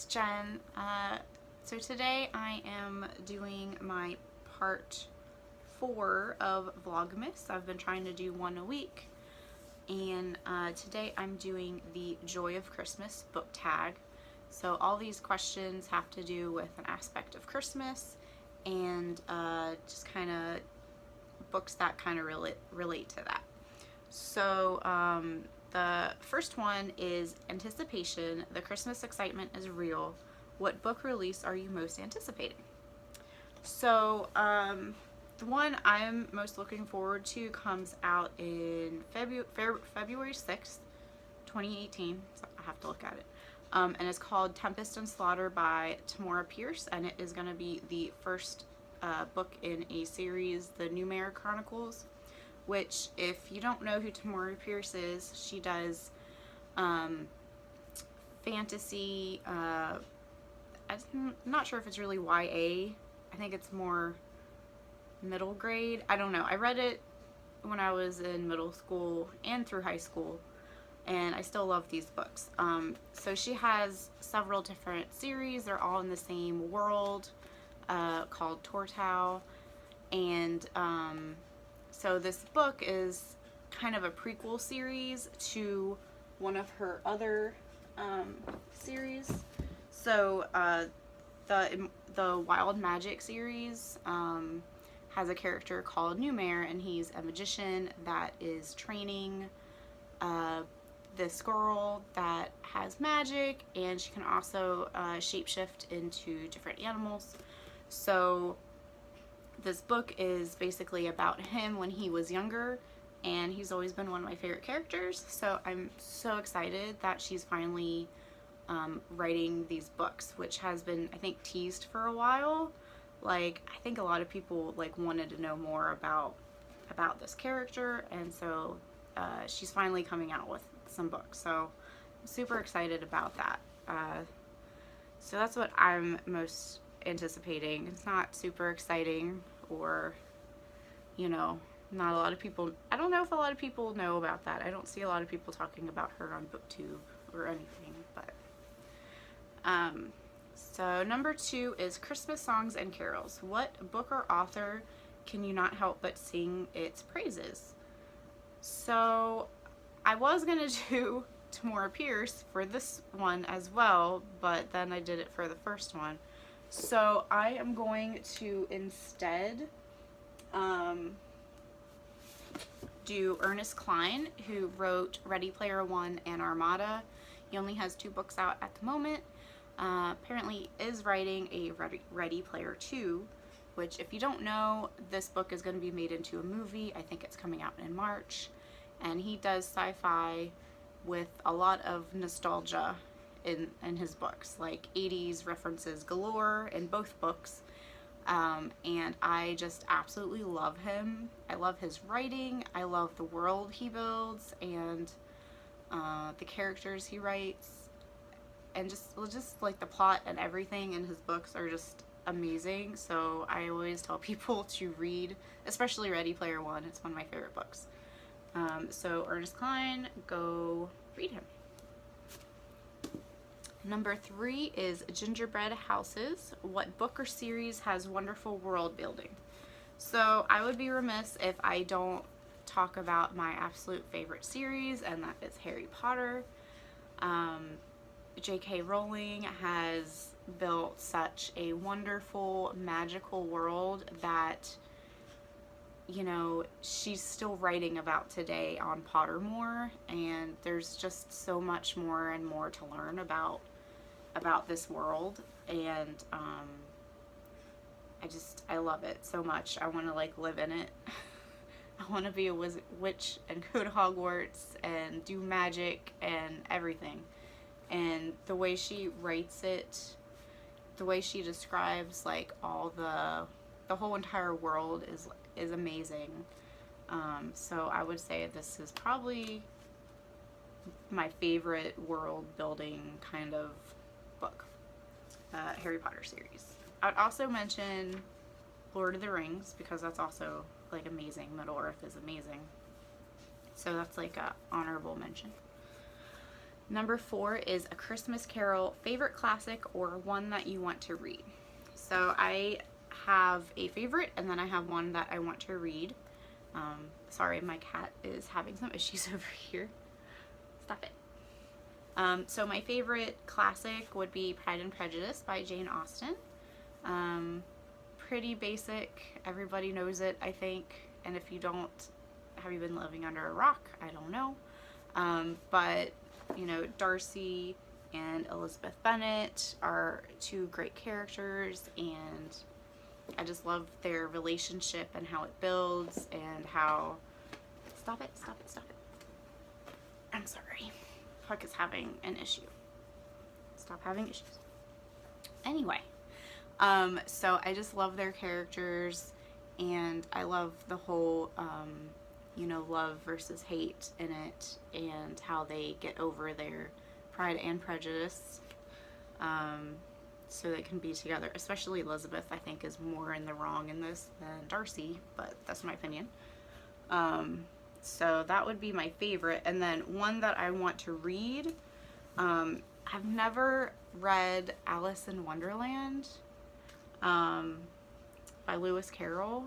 Jen. So today I am doing my part 4 of Vlogmas. I've been trying to do one a week, and today I'm doing the Joy of Christmas book tag. So all these questions have to do with an aspect of Christmas and just kind of books that kind of relate to that. So the first one is Anticipation. The Christmas excitement is real. What book release are you most anticipating? So the one I'm most looking forward to comes out in February 6th, 2018. So I have to look at it. And it's called Tempest and Slaughter by Tamora Pierce, and it is going to be the first book in a series, the Newmare Chronicles, which, if you don't know who Tamora Pierce is, she does fantasy, I'm not sure if it's really YA. I think it's more middle grade. I don't know. I read it when I was in middle school and through high school, and I still love these books. So she has several different series. They're all in the same world called Tortau, and so this book is kind of a prequel series to one of her other series. So the Wild Magic series has a character called Newmare, and he's a magician that is training this girl that has magic, and she can also shapeshift into different animals. So this book is basically about him when he was younger, and he's always been one of my favorite characters. So I'm so excited that she's finally writing these books, which has been, I think, teased for a while. Like, I think a lot of people wanted to know more about this character, and so she's finally coming out with some books. So I'm super excited about that. So that's what I'm most anticipating. It's not super exciting, or not a lot of people, I don't know if a lot of people know about that. I don't see a lot of people talking about her on BookTube or anything, but so number 2 is Christmas Songs and Carols. What book or author can you not help but sing its praises? So I was gonna do Tamora Pierce for this one as well, but then I did it for the first one. So I am going to instead do Ernest Cline, who wrote Ready Player One and Armada. He only has 2 books out at the moment. Apparently is writing a Ready Player 2, which, if you don't know, this book is going to be made into a movie. I think it's coming out in March. And he does sci-fi with a lot of nostalgia in his books, like 80s references galore in both books. And I just absolutely love him. I love his writing. I love the world he builds, and the characters he writes, and just like the plot and everything in his books are just amazing. So I always tell people to read, especially Ready Player One. It's one of my favorite books. So Ernest Cline, go read him. Number 3 is Gingerbread Houses. What book or series has wonderful world building? So I would be remiss if I don't talk about my absolute favorite series, and that is Harry Potter. J.K. Rowling has built such a wonderful, magical world that, she's still writing about today on Pottermore, and there's just so much more and more to learn about this world, and I love it so much. I want to live in it. I want to be a witch and go to Hogwarts and do magic and everything. And the way she writes it, the way she describes all the whole entire world is amazing. So I would say this is probably my favorite world building kind of book, Harry Potter series. I would also mention Lord of the Rings, because that's also amazing. Middle Earth is amazing. So that's a honorable mention. Number 4 is A Christmas Carol, favorite classic or one that you want to read. So I have a favorite and then I have one that I want to read. Sorry, my cat is having some issues over here. Stop it. So my favorite classic would be Pride and Prejudice by Jane Austen. Pretty basic. Everybody knows it, I think. And if you don't, have you been living under a rock? I don't know. But, you know, Darcy and Elizabeth Bennet are two great characters, and I just love their relationship and how it builds and how... Stop it, stop it, stop it. I'm sorry. Puck is having an issue. Stop having issues. Anyway, so I just love their characters, and I love the whole, you know, love versus hate in it, and how they get over their Pride and Prejudice, so they can be together. Especially Elizabeth, I think, is more in the wrong in this than Darcy, but that's my opinion. So that would be my favorite. And then one that I want to read, I've never read Alice in Wonderland by Lewis Carroll.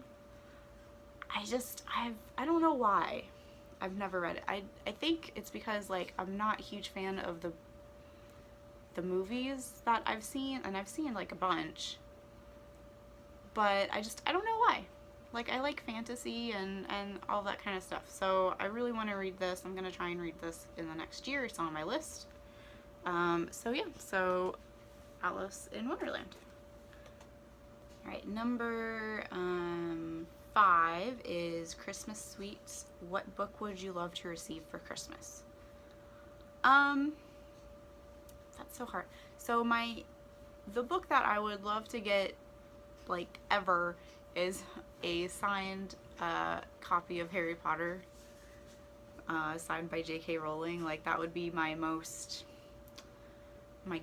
I don't know why I've never read it. I think it's because, like, I'm not a huge fan of the movies that I've seen, and I've seen like a bunch, but I don't know why. Like, I like fantasy and all that kind of stuff, so I really want to read this. I'm gonna try and read this in the next year. It's on my list. So yeah, so Alice in Wonderland. Alright, number 5 is Christmas Sweets. What book would you love to receive for Christmas? That's so hard. So the book that I would love to get, like, ever is a signed copy of Harry Potter, signed by J.K. Rowling. Like, that would be my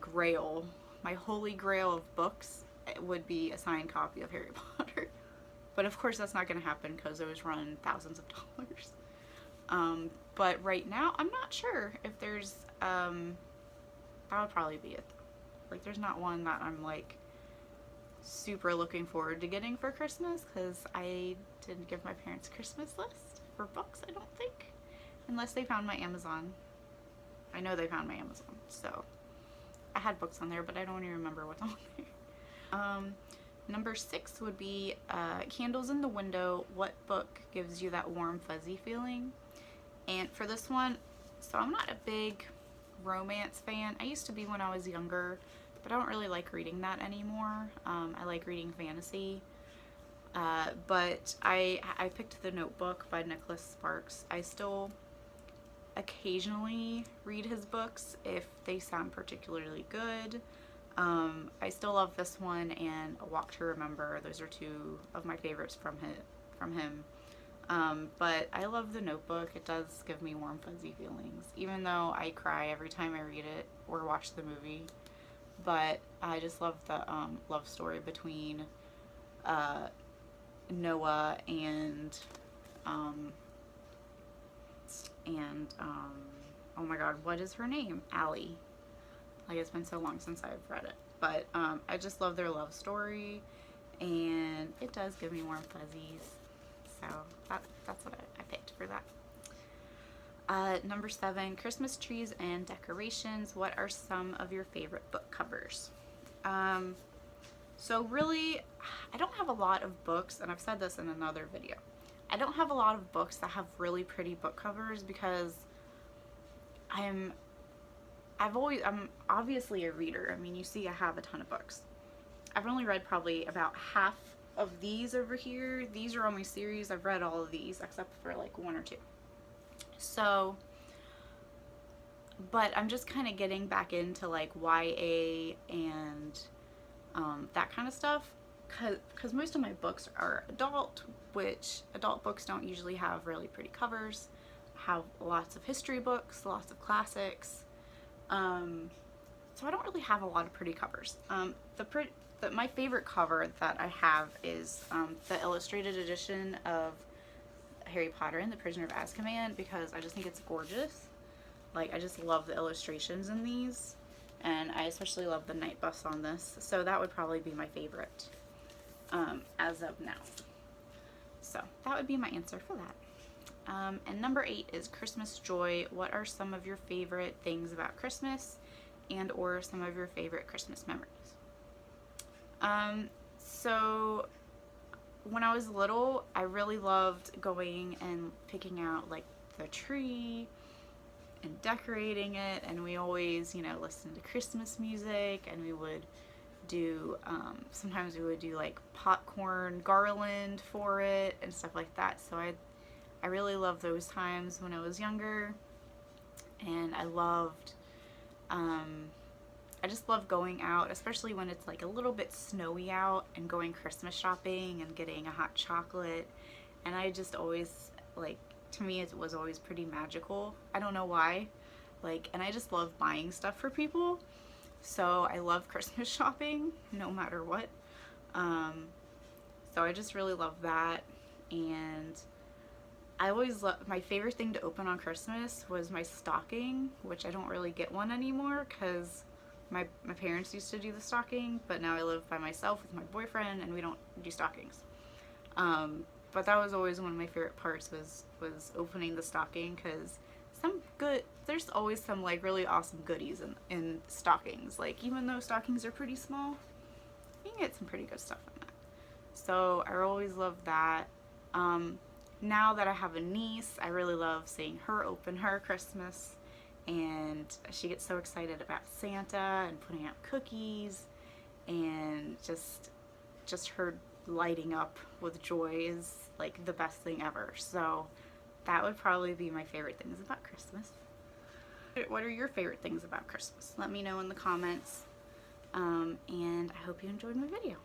grail, my holy grail of books. It would be a signed copy of Harry Potter. But of course that's not going to happen because those run thousands of dollars. But right now I'm not sure if there's, that would probably be it. Like, there's not one that I'm like super looking forward to getting for Christmas, because I didn't give my parents a Christmas list for books, I don't think. Unless they found my Amazon. I know they found my Amazon, so I had books on there, but I don't even remember what's on there. Number 6 would be Candles in the Window. What book gives you that warm, fuzzy feeling? And for this one, so I'm not a big romance fan. I used to be when I was younger, but I don't really like reading that anymore. I like reading fantasy. But I picked The Notebook by Nicholas Sparks. I still occasionally read his books if they sound particularly good. I still love this one and A Walk to Remember. Those are two of my favorites from him. But I love The Notebook. It does give me warm, fuzzy feelings, even though I cry every time I read it or watch the movie. But I just love the love story between Noah and oh my god, what is her name? Allie. Like, it's been so long since I've read it. But I just love their love story, and it does give me warm fuzzies. So that's what I picked for that. Number 7, Christmas trees and decorations. What are some of your favorite book covers? So really, I don't have a lot of books, and I've said this in another video. I don't have a lot of books that have really pretty book covers because I'm obviously a reader. I mean, you see I have a ton of books. I've only read probably about half of these over here. These are on my series. I've read all of these except for like 1 or 2. So, but I'm just kind of getting back into like YA and that kind of stuff, because most of my books are adult, which adult books don't usually have really pretty covers. I have lots of history books, lots of classics. So I don't really have a lot of pretty covers. My favorite cover that I have is the illustrated edition of Harry Potter and the Prisoner of Azkaban, because I just think it's gorgeous. Like, I just love the illustrations in these, and I especially love the night bus on this, so that would probably be my favorite as of now. So that would be my answer for that. And number 8 is Christmas joy. What are some of your favorite things about Christmas, and or some of your favorite Christmas memories? So when I was little, I really loved going and picking out like the tree and decorating it, and we always, you know, listened to Christmas music, and we would do, sometimes we would do like popcorn garland for it and stuff like that. So I really loved those times when I was younger, and I just love going out, especially when it's like a little bit snowy out, and going Christmas shopping and getting a hot chocolate. And I just always, like, to me it was always pretty magical. I don't know why. Like, and I just love buying stuff for people. So I love Christmas shopping no matter what. So I just really love that. And I always my favorite thing to open on Christmas was my stocking, which I don't really get one anymore because my parents used to do the stocking, but now I live by myself with my boyfriend and we don't do stockings. But that was always one of my favorite parts, was opening the stocking, because there's always some like really awesome goodies in stockings. Like, even though stockings are pretty small, you can get some pretty good stuff in that. So I always loved that. Now that I have a niece, I really love seeing her open her Christmas, and she gets so excited about Santa and putting out cookies, and just her lighting up with joy is like the best thing ever. So that would probably be my favorite things about Christmas. What are your favorite things about Christmas? Let me know in the comments, and I hope you enjoyed my video.